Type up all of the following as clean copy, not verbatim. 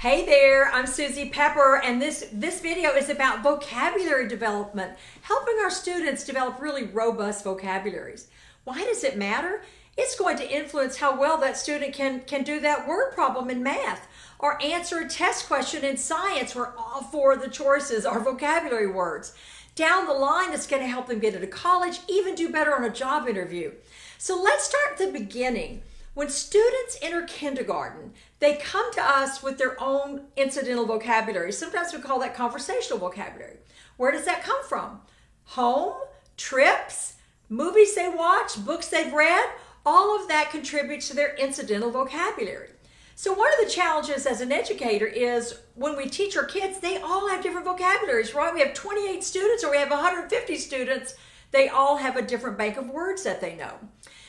Hey there, I'm Susie Pepper, and this video is about vocabulary development, helping our students develop really robust vocabularies. Why does it matter? It's going to influence how well that student can do that word problem in math, or answer a test question in science where all four of the choices are vocabulary words. Down the line, it's going to help them get into college, even do better on a job interview. So let's start at the beginning. When students enter kindergarten, they come to us with their own incidental vocabulary. Sometimes we call that conversational vocabulary. Where does that come from? Home, trips, movies they watch, books they've read, all of that contributes to their incidental vocabulary. So one of the challenges as an educator is when we teach our kids, they all have different vocabularies, right? We have 28 students or we have 150 students. They all have a different bank of words that they know.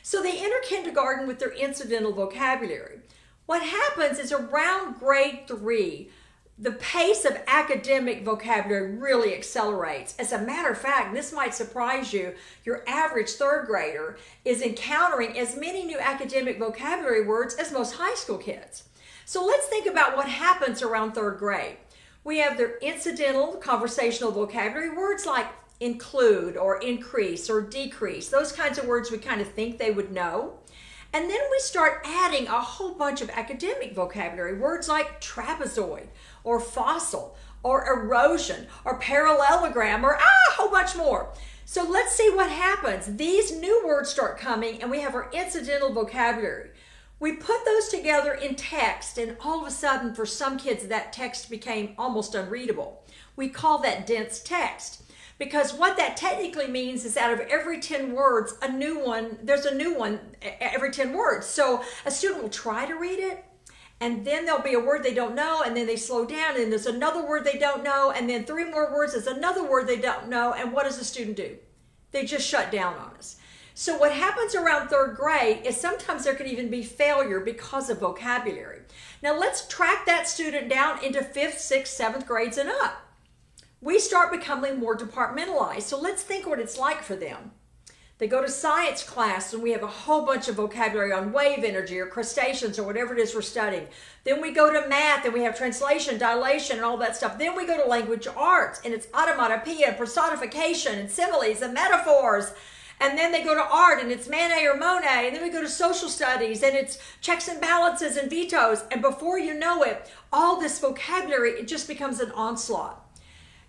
So they enter kindergarten with their incidental vocabulary. What happens is around grade 3, the pace of academic vocabulary really accelerates. As a matter of fact, and this might surprise you, your average third grader is encountering as many new academic vocabulary words as most high school kids. So let's think about what happens around third grade. We have their incidental conversational vocabulary words like include or increase or decrease, those kinds of words we kind of think they would know. And then we start adding a whole bunch of academic vocabulary, words like trapezoid or fossil or erosion or parallelogram or a whole bunch more. So let's see what happens. These new words start coming and we have our incidental vocabulary. We put those together in text and all of a sudden for some kids that text became almost unreadable. We call that dense text. Because what that technically means is out of every 10 words, there's a new one every 10 words. So a student will try to read it, and then there'll be a word they don't know, and then they slow down, and there's another word they don't know, and then 3 more words, there's another word they don't know, and what does the student do? They just shut down on us. So what happens around third grade is sometimes there can even be failure because of vocabulary. Now let's track that student down into 5th, 6th, 7th grades and up. We start becoming more departmentalized. So let's think what it's like for them. They go to science class and we have a whole bunch of vocabulary on wave energy or crustaceans or whatever it is we're studying. Then we go to math and we have translation, dilation, and all that stuff. Then we go to language arts and it's automatopoeia and personification and similes and metaphors. And then they go to art and it's Manet or Monet. And then we go to social studies and it's checks and balances and vetoes. And before you know it, all this vocabulary, it just becomes an onslaught.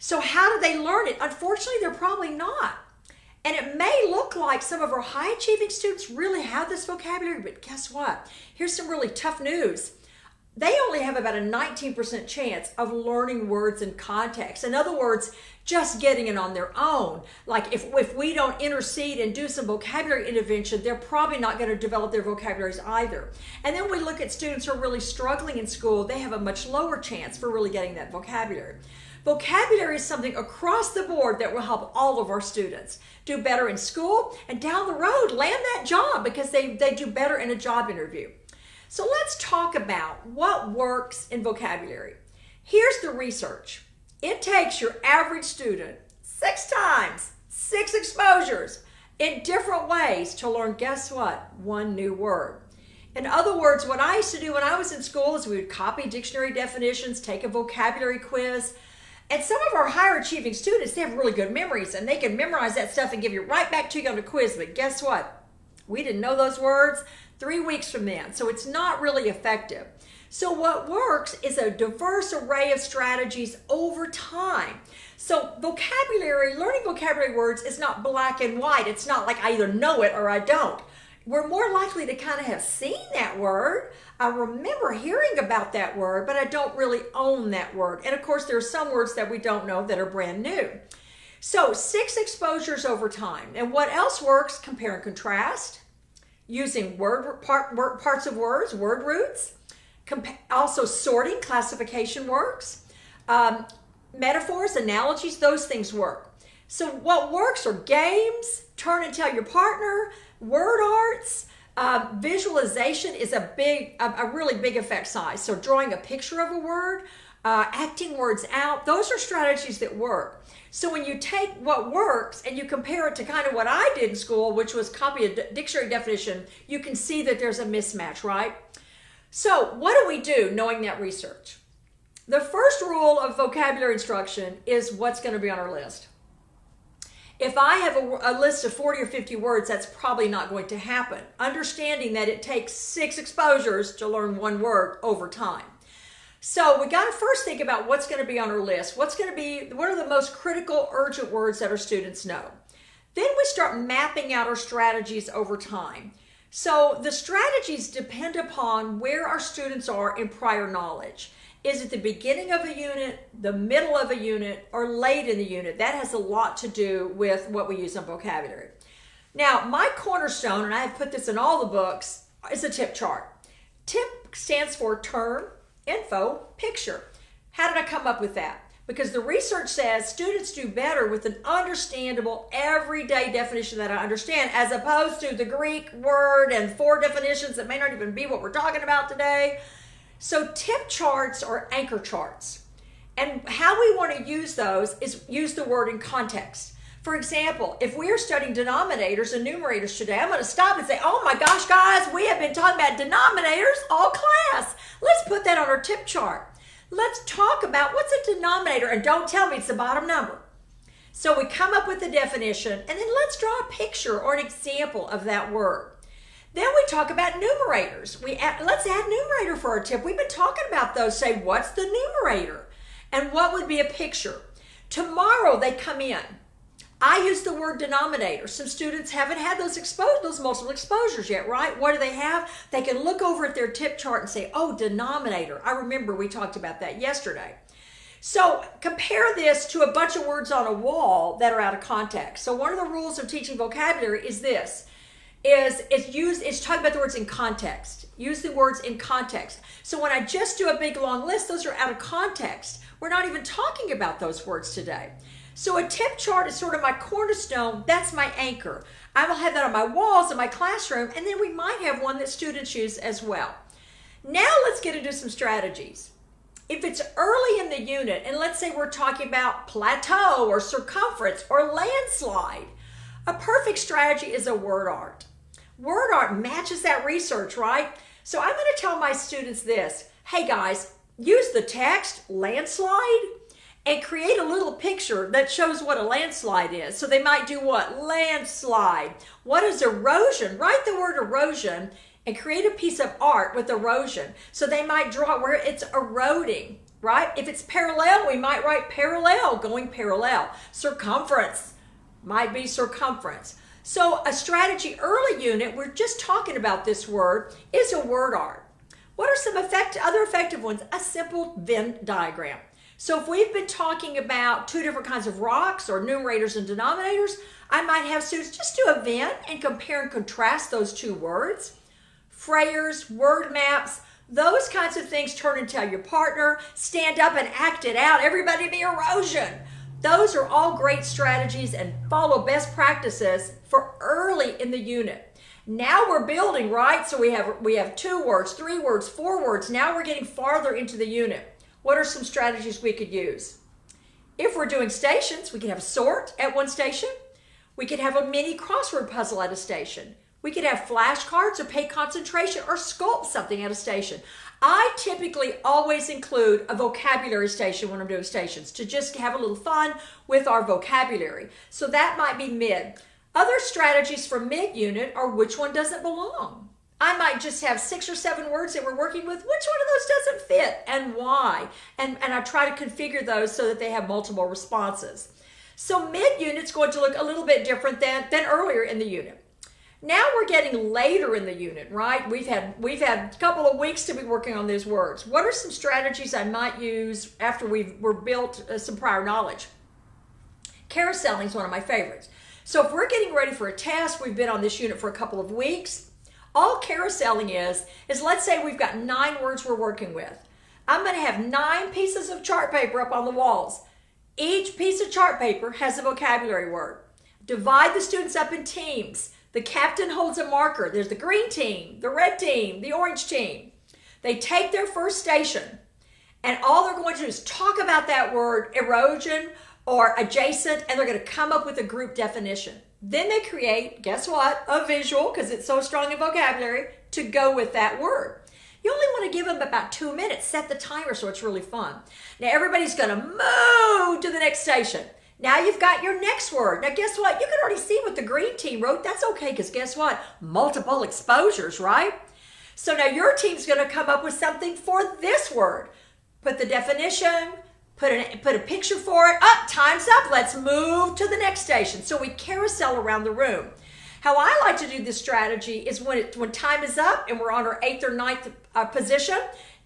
So how do they learn it? Unfortunately, they're probably not. And it may look like some of our high achieving students really have this vocabulary, but guess what? Here's some really tough news. They only have about a 19% chance of learning words in context. In other words, just getting it on their own. Like if we don't intercede and do some vocabulary intervention, they're probably not going to develop their vocabularies either. And then we look at students who are really struggling in school, they have a much lower chance for really getting that vocabulary. Vocabulary is something across the board that will help all of our students do better in school and down the road land that job because they do better in a job interview. So let's talk about what works in vocabulary. Here's the research. It takes your average student 6 times, 6 exposures in different ways to learn, guess what? 1 new word. In other words, what I used to do when I was in school is we would copy dictionary definitions, take a vocabulary quiz. And some of our higher achieving students, they have really good memories and they can memorize that stuff and give you right back to you on the quiz. But guess what? We didn't know those words 3 weeks from then. So it's not really effective. So what works is a diverse array of strategies over time. So learning vocabulary words is not black and white. It's not like I either know it or I don't. We're more likely to kind of have seen that word. I remember hearing about that word, but I don't really own that word. And of course, there are some words that we don't know that are brand new. So 6 exposures over time. And what else works? Compare and contrast, using parts of words, word roots. Also sorting, classification works. Metaphors, analogies, those things work. So what works are games, turn and tell your partner, word arts, visualization is a really big effect size. So drawing a picture of a word, acting words out, those are strategies that work. So when you take what works and you compare it to kind of what I did in school, which was copy a dictionary definition, you can see that there's a mismatch, right? So what do we do knowing that research? The first rule of vocabulary instruction is what's going to be on our list. If I have a list of 40 or 50 words, that's probably not going to happen. Understanding that it takes 6 exposures to learn one word over time. So we got to first think about what's going to be on our list. What are the most critical, urgent words that our students know? Then we start mapping out our strategies over time. So the strategies depend upon where our students are in prior knowledge. Is it the beginning of a unit, the middle of a unit, or late in the unit? That has a lot to do with what we use on vocabulary. Now, my cornerstone, and I have put this in all the books, is a tip chart. TIP stands for term, info, picture. How did I come up with that? Because the research says students do better with an understandable, everyday definition that I understand, as opposed to the Greek word and 4 definitions that may not even be what we're talking about today. So tip charts are anchor charts. And how we want to use those is use the word in context. For example, if we are studying denominators and numerators today, I'm going to stop and say, oh my gosh, guys, we have been talking about denominators all class. Let's put that on our tip chart. Let's talk about what's a denominator, and don't tell me it's the bottom number. So we come up with the definition, and then let's draw a picture or an example of that word. Then we talk about numerators. Let's add numerator for our tip. We've been talking about those. Say, what's the numerator? And what would be a picture? Tomorrow they come in. I use the word denominator. Some students haven't had those multiple exposures yet, right? What do they have? They can look over at their tip chart and say, oh, denominator. I remember we talked about that yesterday. So compare this to a bunch of words on a wall that are out of context. So one of the rules of teaching vocabulary is this. It's talking about the words in context. Use the words in context. So when I just do a big long list, those are out of context. We're not even talking about those words today. So a tip chart is sort of my cornerstone. That's my anchor. I will have that on my walls in my classroom, and then we might have one that students use as well. Now let's get into some strategies. If it's early in the unit, and let's say we're talking about plateau or circumference or landslide, a perfect strategy is a word art. Word art matches that research, right? So I'm going to tell my students this. Hey guys, use the text landslide and create a little picture that shows what a landslide is. So they might do what? Landslide. What is erosion? Write the word erosion and create a piece of art with erosion. So they might draw where it's eroding, right? If it's parallel, we might write parallel, going parallel. Circumference might be circumference. So a strategy early unit, we're just talking about this word, is a word art. What are some other effective ones? A simple Venn diagram. So if we've been talking about 2 different kinds of rocks or numerators and denominators, I might have students just do a Venn and compare and contrast those 2 words. Frayers, word maps, those kinds of things. Turn and tell your partner, stand up and act it out. Everybody be erosion. Those are all great strategies and follow best practices for early in the unit. Now we're building, right? So we have 2 words, 3 words, 4 words. Now we're getting farther into the unit. What are some strategies we could use? If we're doing stations, we could have a sort at one station. We could have a mini crossword puzzle at a station. We could have flashcards or pay concentration or sculpt something at a station. I typically always include a vocabulary station when I'm doing stations to just have a little fun with our vocabulary. So that might be mid. Other strategies for mid-unit are which one doesn't belong. I might just have 6 or 7 words that we're working with. Which one of those doesn't fit and why? And I try to configure those so that they have multiple responses. So mid-unit's going to look a little bit different than earlier in the unit. Now we're getting later in the unit, right? We've had a couple of weeks to be working on these words. What are some strategies I might use after we're built some prior knowledge? Carouseling is one of my favorites. So if we're getting ready for a test, we've been on this unit for a couple of weeks. All carouseling is let's say we've got 9 words we're working with. I'm going to have 9 pieces of chart paper up on the walls. Each piece of chart paper has a vocabulary word. Divide the students up in teams. The captain holds a marker. There's the green team, the red team, the orange team. They take their first station, and all they're going to do is talk about that word, erosion or adjacent, and they're going to come up with a group definition. Then they create, guess what, a visual, because it's so strong in vocabulary, to go with that word. You only want to give them about 2 minutes. Set the timer so it's really fun. Now everybody's going to move to the next station. Now you've got your next word. Now guess what? You can already see what the green team wrote. That's okay, because guess what? Multiple exposures, right? So now your team's going to come up with something for this word. Put the definition, put a picture for it. Time's up. Let's move to the next station. So we carousel around the room. How I like to do this strategy is when time is up and we're on our 8th or 9th position,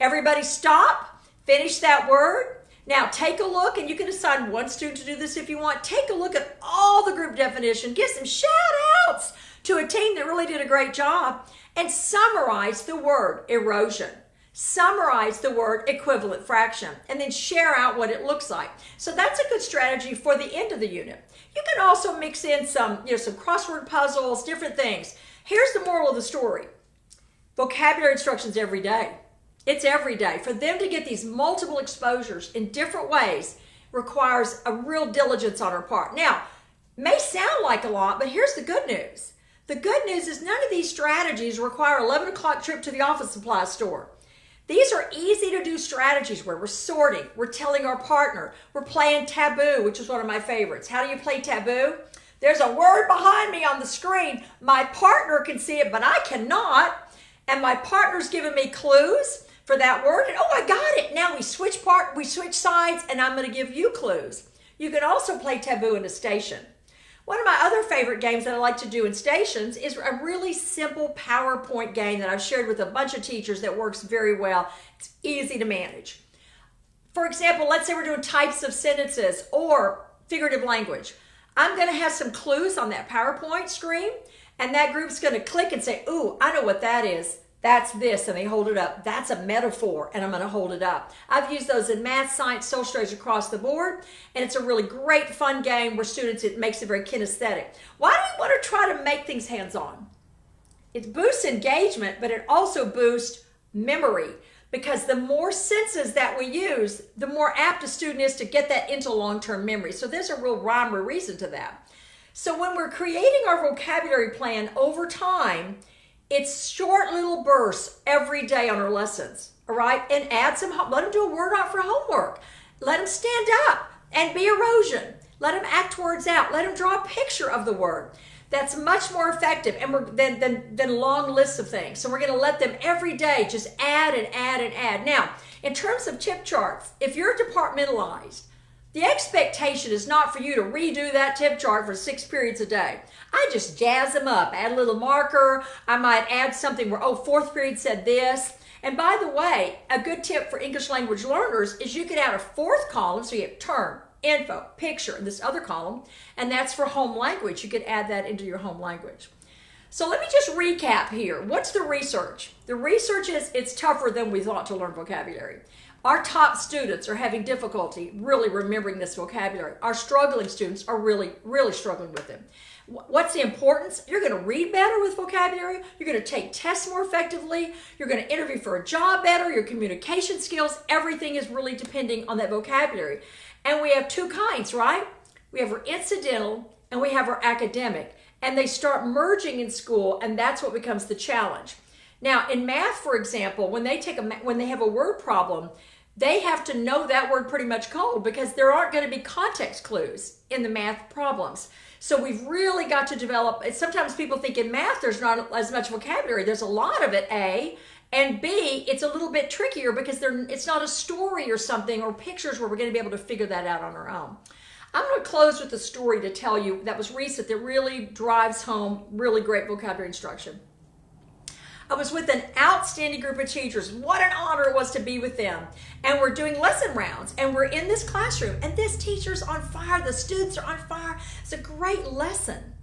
everybody stop, finish that word. Now take a look, and you can assign one student to do this if you want. Take a look at all the group definition. Give some shout outs to a team that really did a great job, and summarize the word erosion. Summarize the word equivalent fraction, and then share out what it looks like. So that's a good strategy for the end of the unit. You can also mix in some crossword puzzles, different things. Here's the moral of the story. Vocabulary instructions every day. It's every day. For them to get these multiple exposures in different ways requires a real diligence on our part. Now, may sound like a lot, but here's the good news. The good news is none of these strategies require 11 o'clock trip to the office supply store. These are easy to do strategies where we're sorting, we're telling our partner, we're playing taboo, which is one of my favorites. How do you play taboo? There's a word behind me on the screen. My partner can see it, but I cannot. And my partner's giving me clues for that word. And I got it. Now we switch sides, and I'm going to give you clues. You can also play taboo in a station. One of my other favorite games that I like to do in stations is a really simple PowerPoint game that I've shared with a bunch of teachers that works very well. It's easy to manage. For example, let's say we're doing types of sentences or figurative language. I'm going to have some clues on that PowerPoint screen, and that group's going to click and say, ooh, I know what that is. That's this, and they hold it up. That's a metaphor, and I'm going to hold it up. I've used those in math, science, social studies across the board, and it's a really great, fun game where students, it makes it very kinesthetic. Why do we want to try to make things hands-on? It boosts engagement, but it also boosts memory, because the more senses that we use, the more apt a student is to get that into long-term memory. So there's a real rhyme or reason to that. So when we're creating our vocabulary plan over time, it's short little bursts every day on our lessons, all right? And add some, let them do a word out for homework. Let them stand up and be erosion. Let them act words out. Let them draw a picture of the word. That's much more effective than long lists of things. So we're going to let them every day just add and add and add. Now, in terms of tip charts, if you're departmentalized, the expectation is not for you to redo that tip chart for 6 periods a day. I just jazz them up, add a little marker. I might add something where, 4th period said this. And by the way, a good tip for English language learners is you could add a 4th column, so you have term, info, picture, and this other column, and that's for home language. You could add that into your home language. So let me just recap here. What's the research? The research is it's tougher than we thought to learn vocabulary. Our top students are having difficulty really remembering this vocabulary. Our struggling students are really, really struggling with it. What's the importance? You're going to read better with vocabulary. You're going to take tests more effectively. You're going to interview for a job better. Your communication skills, everything is really depending on that vocabulary. And we have 2 kinds, right? We have our incidental and we have our academic. And they start merging in school, and that's what becomes the challenge. Now, in math, for example, when they have a word problem, they have to know that word pretty much cold, because there aren't going to be context clues in the math problems. So we've really got to develop, sometimes people think in math there's not as much vocabulary. There's a lot of it, A, and B, it's a little bit trickier because it's not a story or something or pictures where we're going to be able to figure that out on our own. I'm going to close with a story to tell you that was recent that really drives home really great vocabulary instruction. I was with an outstanding group of teachers. What an honor it was to be with them. And we're doing lesson rounds, and we're in this classroom, and this teacher's on fire. The students are on fire. It's a great lesson.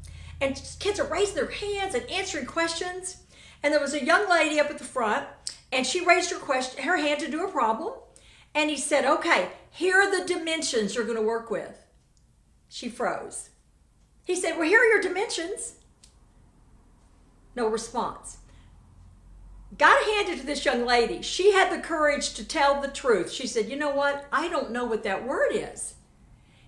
And kids are raising their hands and answering questions. And there was a young lady up at the front, and she raised her hand to do a problem. And he said, okay, here are the dimensions you're going to work with. She froze. He said, well, here are your dimensions. No response. Got handed to this young lady. She had the courage to tell the truth. She said, you know what? I don't know what that word is.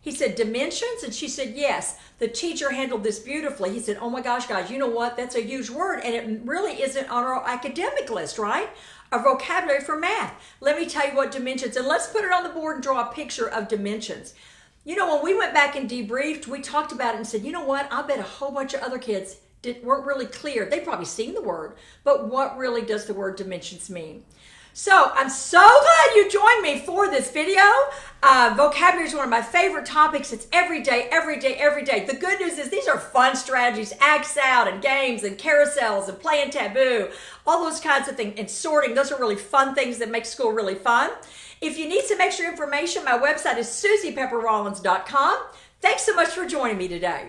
He said, dimensions? And she said, yes. The teacher handled this beautifully. He said, oh my gosh, guys, you know what? That's a huge word, and it really isn't on our academic list, right? our vocabulary for math. Let me tell you what dimensions, and let's put it on the board and draw a picture of dimensions. You know, when we went back and debriefed, we talked about it and said, you know what, I bet a whole bunch of other kids weren't really clear. They've probably seen the word, but what really does the word dimensions mean? So I'm so glad you joined me for this video. Vocabulary is one of my favorite topics. It's every day, every day, every day. The good news is these are fun strategies, acts out and games and carousels and playing taboo, all those kinds of things, and sorting. Those are really fun things that make school really fun. If you need some extra information, my website is susiepepperrollins.com. Thanks so much for joining me today.